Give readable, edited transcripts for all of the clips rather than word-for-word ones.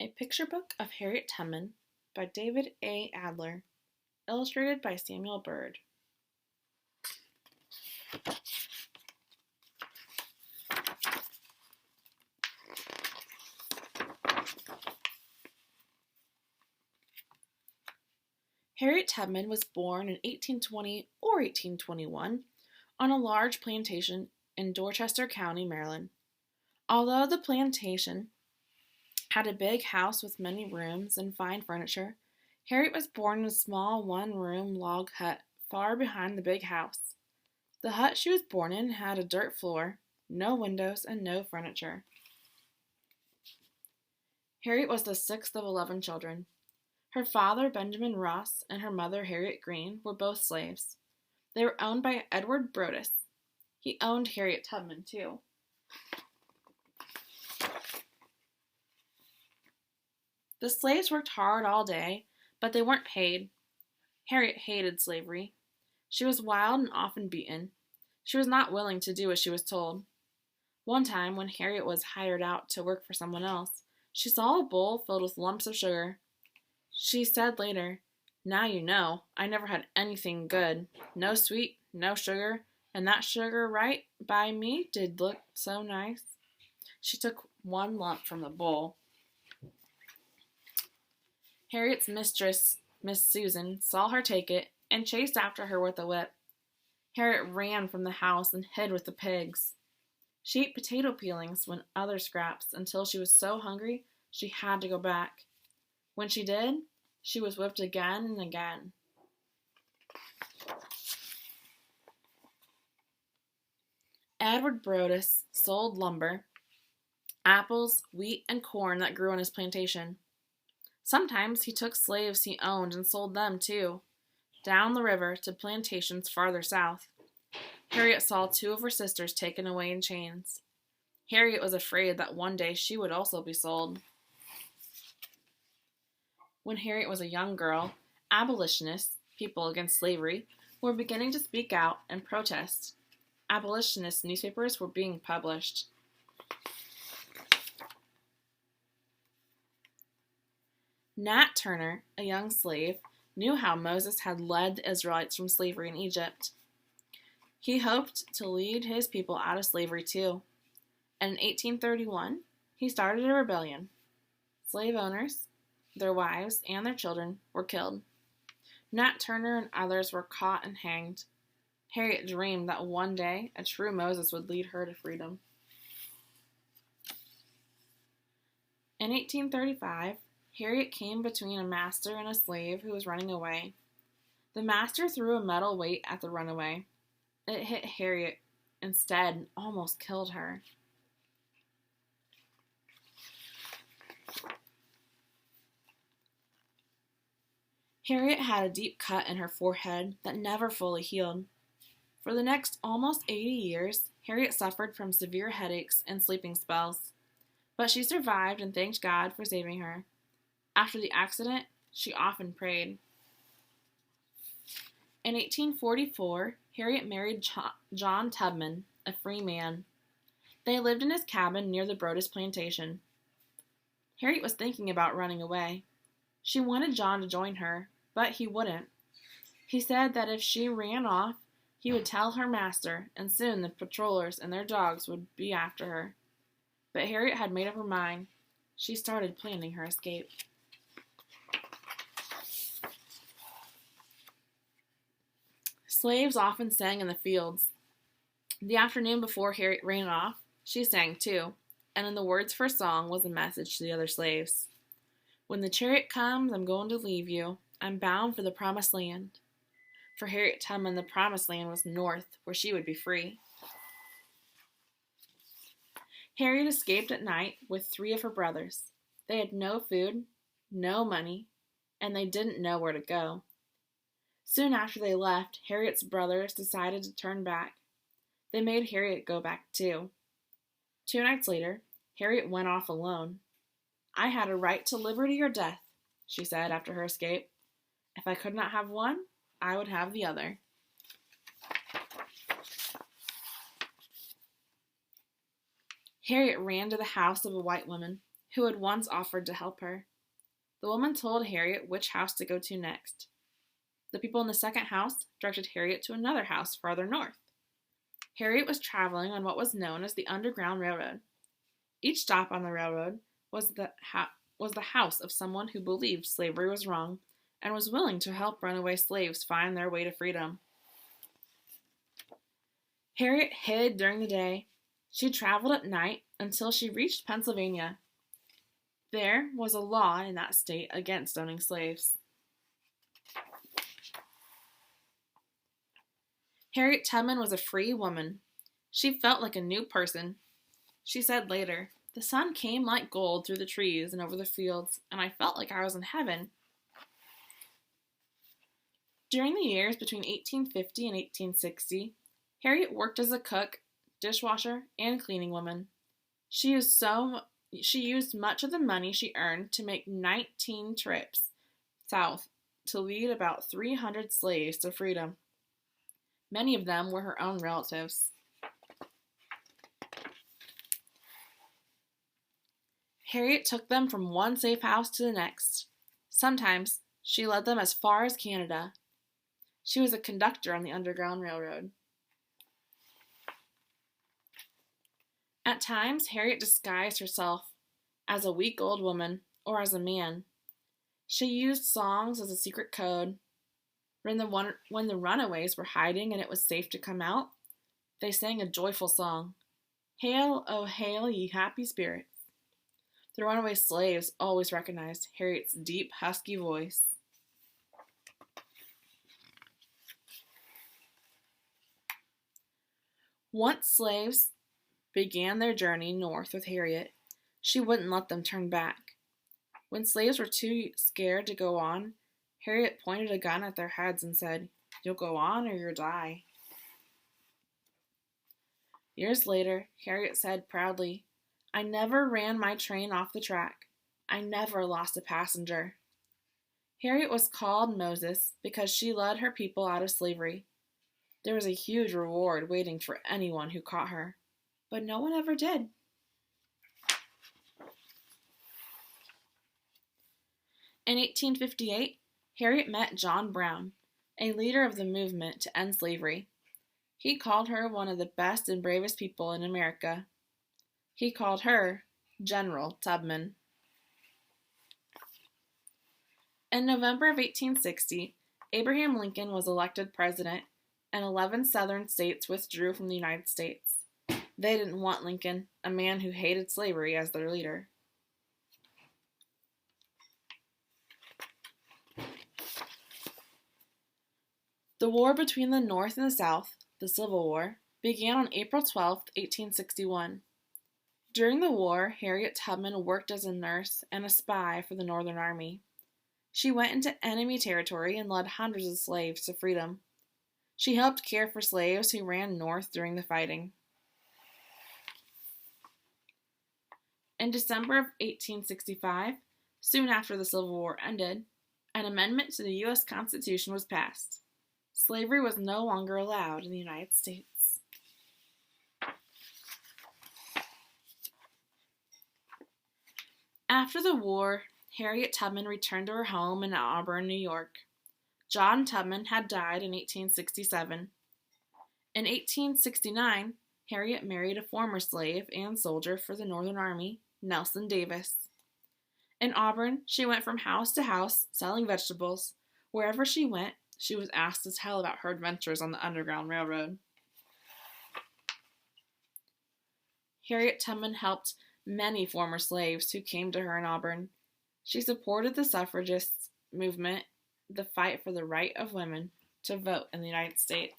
A Picture Book of Harriet Tubman by David A. Adler, illustrated by Samuel Bird. Harriet Tubman was born in 1820 or 1821 on a large plantation in Dorchester County, Maryland. Although the plantation had a big house with many rooms and fine furniture, Harriet was born in a small one-room log hut far behind the big house. The hut she was born in had a dirt floor, no windows, and no furniture. Harriet was the sixth of 11 children. Her father, Benjamin Ross, and her mother, Harriet Green, were both slaves. They were owned by Edward Brodess. He owned Harriet Tubman, too. The slaves worked hard all day, but they weren't paid. Harriet hated slavery. She was wild and often beaten. She was not willing to do as she was told. One time, when Harriet was hired out to work for someone else, she saw a bowl filled with lumps of sugar. She said later, "Now you know, I never had anything good. No sweet, no sugar, and that sugar right by me did look so nice." She took one lump from the bowl. Harriet's mistress, Miss Susan, saw her take it and chased after her with a whip. Harriet ran from the house and hid with the pigs. She ate potato peelings and other scraps until she was so hungry she had to go back. When she did, she was whipped again and again. Edward Brodess sold lumber, apples, wheat, and corn that grew on his plantation. Sometimes he took slaves he owned and sold them, too, down the river to plantations farther south. Harriet saw 2 of her sisters taken away in chains. Harriet was afraid that one day she would also be sold. When Harriet was a young girl, abolitionists, people against slavery, were beginning to speak out and protest. Abolitionist newspapers were being published. Nat Turner, a young slave, knew how Moses had led the Israelites from slavery in Egypt. He hoped to lead his people out of slavery too. And in 1831, he started a rebellion. Slave owners, their wives, and their children were killed. Nat Turner and others were caught and hanged. Harriet dreamed that one day a true Moses would lead her to freedom. In 1835, Harriet came between a master and a slave who was running away. The master threw a metal weight at the runaway. It hit Harriet instead and almost killed her. Harriet had a deep cut in her forehead that never fully healed. For the next almost 80 years, Harriet suffered from severe headaches and sleeping spells. But she survived and thanked God for saving her. After the accident, she often prayed. In 1844, Harriet married John Tubman, a free man. They lived in his cabin near the Brodess plantation. Harriet was thinking about running away. She wanted John to join her, but he wouldn't. He said that if she ran off, he would tell her master, and soon the patrollers and their dogs would be after her. But Harriet had made up her mind. She started planning her escape. Slaves often sang in the fields. The afternoon before Harriet ran off, she sang too, and in the words of her song was a message to the other slaves. "When the chariot comes, I'm going to leave you. I'm bound for the promised land." For Harriet Tubman, the promised land was north, where she would be free. Harriet escaped at night with 3 of her brothers. They had no food, no money, and they didn't know where to go. Soon after they left, Harriet's brothers decided to turn back. They made Harriet go back too. 2 nights later, Harriet went off alone. "I had a right to liberty or death," she said after her escape. "If I could not have one, I would have the other." Harriet ran to the house of a white woman who had once offered to help her. The woman told Harriet which house to go to next. The people in the second house directed Harriet to another house farther north. Harriet was traveling on what was known as the Underground Railroad. Each stop on the railroad was the house of someone who believed slavery was wrong and was willing to help runaway slaves find their way to freedom. Harriet hid during the day. She traveled at night until she reached Pennsylvania. There was a law in that state against owning slaves. Harriet Tubman was a free woman. She felt like a new person. She said later, "The sun came like gold through the trees and over the fields, and I felt like I was in heaven." During the years between 1850 and 1860, Harriet worked as a cook, dishwasher, and cleaning woman. She used much of the money she earned to make 19 trips south to lead about 300 slaves to freedom. Many of them were her own relatives. Harriet took them from one safe house to the next. Sometimes she led them as far as Canada. She was a conductor on the Underground Railroad. At times, Harriet disguised herself as a week-old woman or as a man. She used songs as a secret code. When the runaways were hiding and it was safe to come out, they sang a joyful song, "Hail, oh hail, ye happy spirits." The runaway slaves always recognized Harriet's deep, husky voice. Once slaves began their journey north with Harriet, she wouldn't let them turn back. When slaves were too scared to go on, Harriet pointed a gun at their heads and said, "You'll go on or you'll die." Years later, Harriet said proudly, "I never ran my train off the track. I never lost a passenger." Harriet was called Moses because she led her people out of slavery. There was a huge reward waiting for anyone who caught her, but no one ever did. In 1858, Harriet met John Brown, a leader of the movement to end slavery. He called her one of the best and bravest people in America. He called her General Tubman. In November of 1860, Abraham Lincoln was elected president, and 11 southern states withdrew from the United States. They didn't want Lincoln, a man who hated slavery, as their leader. The war between the North and the South, the Civil War, began on April 12, 1861. During the war, Harriet Tubman worked as a nurse and a spy for the Northern Army. She went into enemy territory and led hundreds of slaves to freedom. She helped care for slaves who ran north during the fighting. In December of 1865, soon after the Civil War ended, an amendment to the U.S. Constitution was passed. Slavery was no longer allowed in the United States. After the war, Harriet Tubman returned to her home in Auburn, New York. John Tubman had died in 1867. In 1869, Harriet married a former slave and soldier for the Northern Army, Nelson Davis. In Auburn, she went from house to house selling vegetables. Wherever she went, she was asked to tell about her adventures on the Underground Railroad. Harriet Tubman helped many former slaves who came to her in Auburn. She supported the suffragist movement, the fight for the right of women to vote in the United States.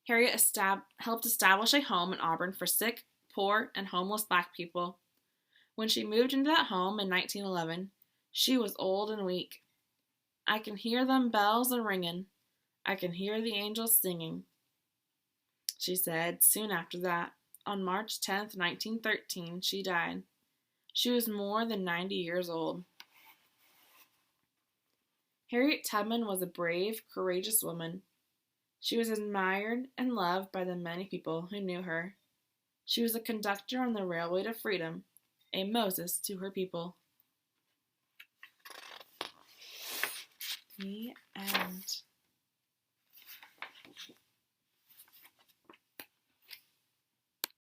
Harriet helped establish a home in Auburn for sick, poor, and homeless Black people. When she moved into that home in 1911, she was old and weak. "I can hear them bells a-ringin'. I can hear the angels singing," she said. Soon after that, on March 10, 1913, she died. She was more than 90 years old. Harriet Tubman was a brave, courageous woman. She was admired and loved by the many people who knew her. She was a conductor on the railway to freedom, a Moses to her people. The end.